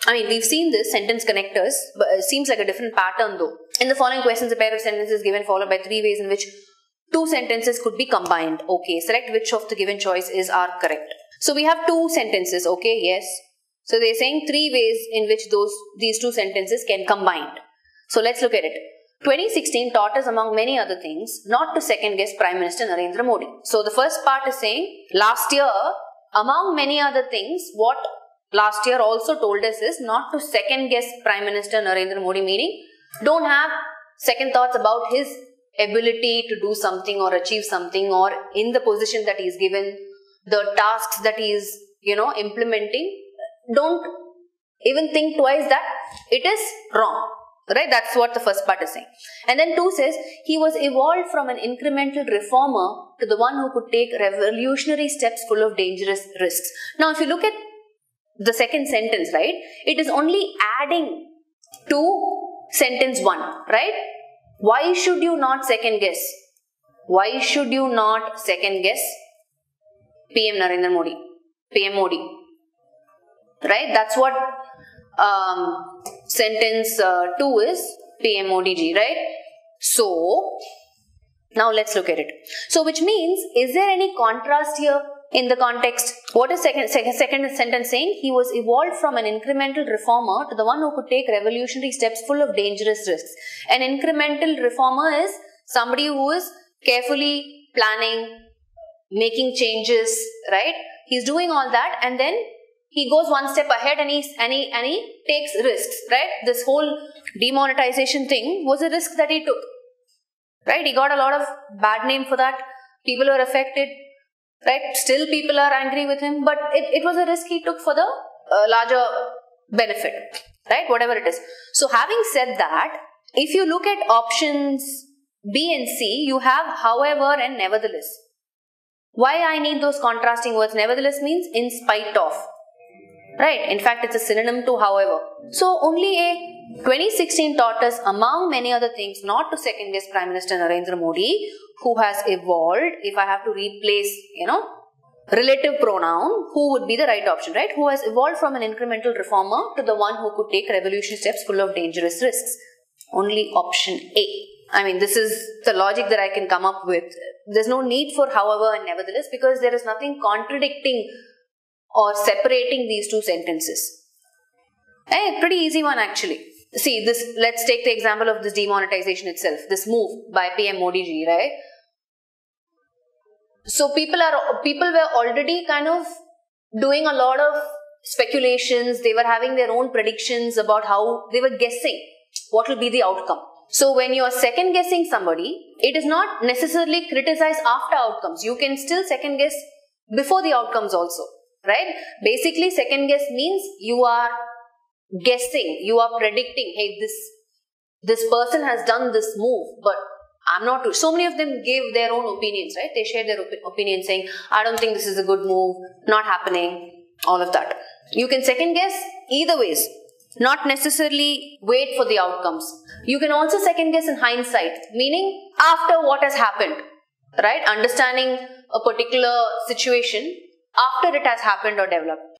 I mean, we've seen this sentence connectors, but it seems like a different pattern though. In the following questions, a pair of sentences given followed by 3 ways in which 2 sentences could be combined. Okay, select which of the given choices are correct. So we have 2 sentences. Okay, yes. So they're saying 3 ways in which these 2 sentences can combine. So let's look at it. 2016 taught us, among many other things, not to second guess Prime Minister Narendra Modi. So the first part is saying last year, among many other things, what last year also told us is not to second guess Prime Minister Narendra Modi, meaning don't have second thoughts about his ability to do something or achieve something, or in the position that he is given, the tasks that he is, implementing. Don't even think twice that it is wrong. Right? That's what the first part is saying. And then 2 says, he was evolved from an incremental reformer to the one who could take revolutionary steps full of dangerous risks. Now, if you look at the second sentence, right, it is only adding to sentence 1, right? Why should you not second guess? Why should you not second guess PM Narendra Modi? PM Modi. Right? That's what sentence 2 is, PM Modi ji, right? So, now let's look at it. So, which means, is there any contrast here in the context? What is second sentence saying? He was evolved from an incremental reformer to the one who could take revolutionary steps full of dangerous risks. An incremental reformer is somebody who is carefully planning, making changes, right? He's doing all that, and then he goes one step ahead and he takes risks, right? This whole demonetization thing was a risk that he took, right? He got a lot of bad name for that. People were affected, right? Still people are angry with him, but it was a risk he took for the larger benefit, right? Whatever it is. So having said that, if you look at options B and C, you have however and nevertheless. Why I need those contrasting words? Nevertheless means in spite of. Right, in fact, it's a synonym to however. So, only a 2016 taught us, among many other things, not to second guess Prime Minister Narendra Modi, who has evolved. If I have to replace, relative pronoun, who would be the right option, right? Who has evolved from an incremental reformer to the one who could take revolutionary steps full of dangerous risks. Only option A. I mean, this is the logic that I can come up with. There's no need for however and nevertheless, because there is nothing contradicting or separating these 2 sentences. Pretty easy one actually. See this, let's take the example of this demonetization itself, this move by PM Modi ji, right? So people were already kind of doing a lot of speculations. They were having their own predictions about how they were guessing what will be the outcome. So when you are second guessing somebody, it is not necessarily criticized after outcomes. You can still second guess before the outcomes also. Right? Basically, second guess means you are guessing, you are predicting, hey, this person has done this move, but I'm not too. So many of them gave their own opinions, right? They shared their opinion saying, I don't think this is a good move, not happening, all of that. You can second guess either ways, not necessarily wait for the outcomes. You can also second guess in hindsight, meaning after what has happened, right? Understanding a particular situation after it has happened or developed.